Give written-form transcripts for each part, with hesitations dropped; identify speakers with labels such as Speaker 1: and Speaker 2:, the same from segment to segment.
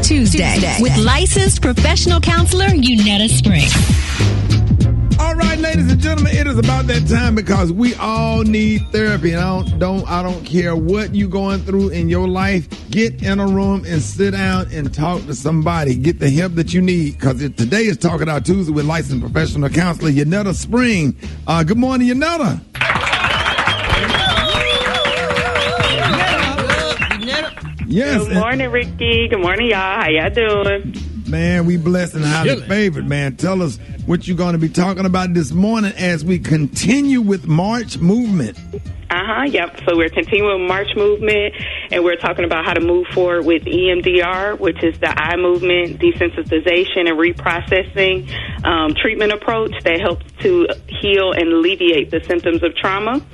Speaker 1: Tuesday with licensed professional counselor Unetta Spring.
Speaker 2: All right, ladies and gentlemen, it is about that time because we all need therapy. And I don't care what you're going through in your life. Get in a room and sit down and talk to somebody. Get the help that you need, because today is Talking Out Tuesday with licensed professional counselor Unetta Spring. Good morning, Unetta. Yes.
Speaker 3: Good morning, Rickey. Good morning, y'all. How y'all doing?
Speaker 2: Man, we blessed and highly favored, man. Tell us what you're going to be talking about this morning as we continue with March Movement.
Speaker 3: Yep. So we're continuing March Movement, and we're talking about how to move forward with EMDR, which is the eye movement desensitization and reprocessing treatment approach that helps to heal and alleviate the symptoms of trauma.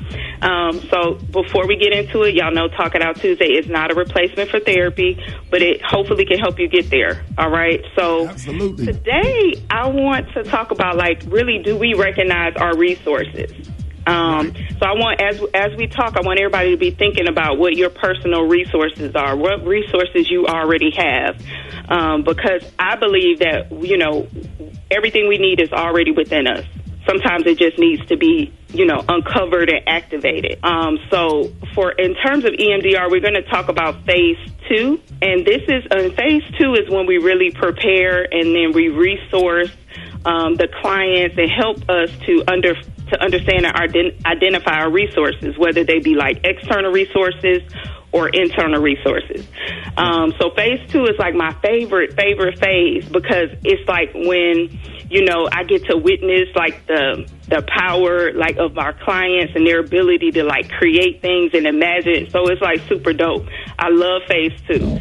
Speaker 3: So before we get into it, y'all know Talk It Out Tuesday is not a replacement for therapy, but it hopefully can help you get there. All right. So
Speaker 2: absolutely.
Speaker 3: Today I want to talk about, really, do we recognize our resources? So I want, as we talk, I want everybody to be thinking about what your personal resources are, what resources you already have, because I believe that, everything we need is already within us. Sometimes it just needs to be, uncovered and activated. So in terms of EMDR, we're going to talk about phase 2. And phase 2 is when we really prepare and then we resource the clients and help us to understand and identify our resources, whether they be like external resources or internal resources. So phase 2 is like my favorite phase, because it's like when, I get to witness like the power like of our clients and their ability to like create things and imagine. So it's like super dope. I love phase 2.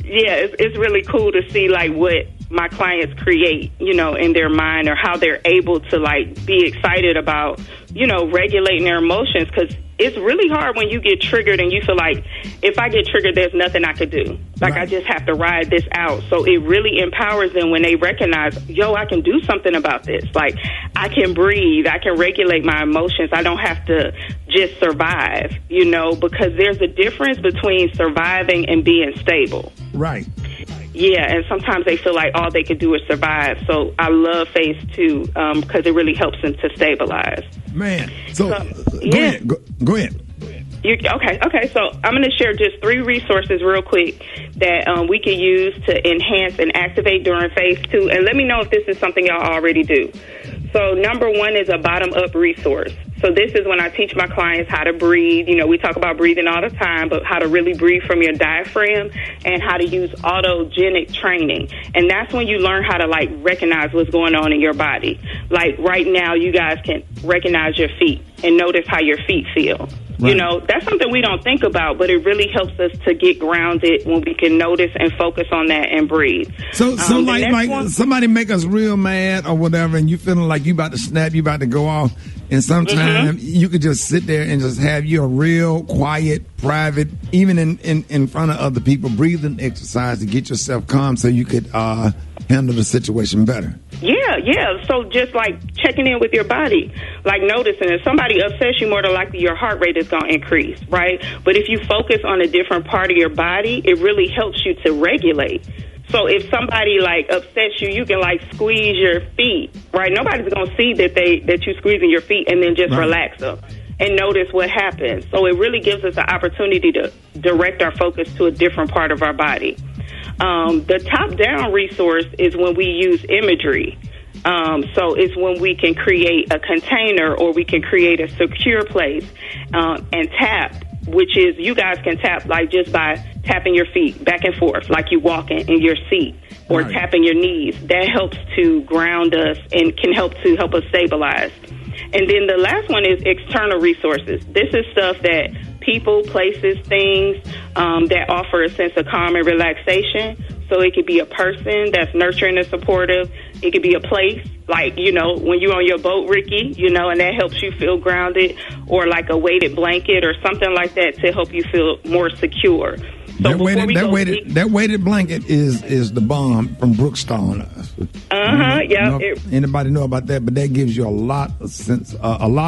Speaker 3: It's really cool to see like what my clients create, in their mind, or how they're able to like be excited about, regulating their emotions, because it's really hard when you get triggered and you feel like, if I get triggered, there's nothing I could do. Like, right. I just have to ride this out. So it really empowers them when they recognize, I can do something about this. Like, I can breathe. I can regulate my emotions. I don't have to just survive, because there's a difference between surviving and being stable.
Speaker 2: Right.
Speaker 3: Yeah, and sometimes they feel like all they can do is survive. So I love phase 2 because it really helps them to stabilize.
Speaker 2: Man, go ahead. Go ahead.
Speaker 3: Okay. So I'm going to share just 3 resources real quick that we can use to enhance and activate during phase 2. And let me know if this is something y'all already do. So number 1 is a bottom-up resource. So this is when I teach my clients how to breathe. We talk about breathing all the time, but how to really breathe from your diaphragm and how to use autogenic training. And that's when you learn how to, like, recognize what's going on in your body. Like, right now, you guys can recognize your feet and notice how your feet feel. Right. That's something we don't think about, but it really helps us to get grounded when we can notice and focus on that and breathe.
Speaker 2: So like somebody make us real mad or whatever, and you feeling like you about to snap, you about to go off, and sometimes you could just sit there and just have your real quiet, private, even in front of other people, breathing exercise to get yourself calm so you could handle the situation better.
Speaker 3: Yeah. So just like checking in with your body, like noticing if somebody upsets you, more than likely your heart rate is going to increase, right? But if you focus on a different part of your body, it really helps you to regulate. So if somebody like upsets you, you can like squeeze your feet, right? Nobody's going to see that you're squeezing your feet, and then just relax them and notice what happens. So it really gives us an opportunity to direct our focus to a different part of our body. The top-down resource is when we use imagery. So it's when we can create a container, or we can create a secure place and tap, which is you guys can tap like just by tapping your feet back and forth like you walking in your seat, or tapping your knees. That helps to ground us and can help us stabilize. And then the last one is external resources. This is stuff that people, places, things that offer a sense of calm and relaxation. So it could be a person that's nurturing and supportive. It could be a place, like, when you're on your boat, Rickey, and that helps you feel grounded, or like a weighted blanket or something like that to help you feel more secure. So that weighted blanket is the bomb from Brookstone.
Speaker 2: Anybody know about that? But that gives you a lot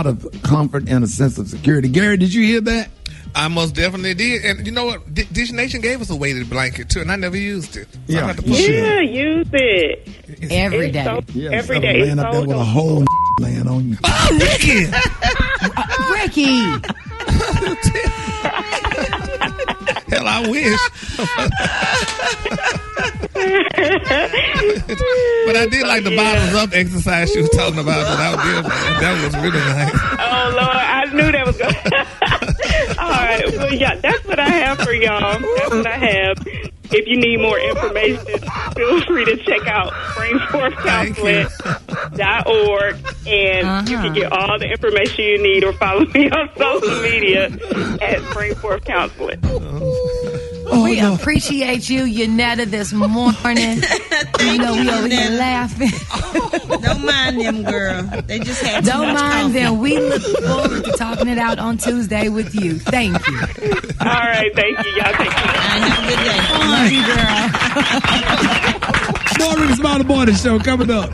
Speaker 2: of comfort and a sense of security. Gary, did you hear that?
Speaker 4: I most definitely did. And you know what? Dish Nation gave us a weighted blanket, too, and I never used it. So
Speaker 2: Yeah.
Speaker 3: Use it.
Speaker 5: Every day.
Speaker 3: Every day.
Speaker 2: Laying up there with a whole laying on you.
Speaker 4: Oh, Ricky!
Speaker 5: Ricky!
Speaker 4: Hell, I wish. But I did like the bottoms up exercise she was talking about. That was really nice.
Speaker 3: Oh, Lord. I knew that was going to All right. Well, yeah, that's what I have for y'all. That's what I have. If you need more information, feel free to check out springforthcounseling.org, and you can get all the information you need, or follow me on social media at Springforth Counseling.
Speaker 5: We appreciate you, Yanetta, this morning. You know, we over here laughing.
Speaker 6: Don't mind them, girl. They just had too
Speaker 5: Don't
Speaker 6: much
Speaker 5: mind
Speaker 6: coffee.
Speaker 5: them. We look forward to talking it out on Tuesday with you. Thank you.
Speaker 3: All right, thank you. Y'all take care.
Speaker 6: Have a good day.
Speaker 5: Love you, girl.
Speaker 2: More Rickey Smiley Morning Show coming up.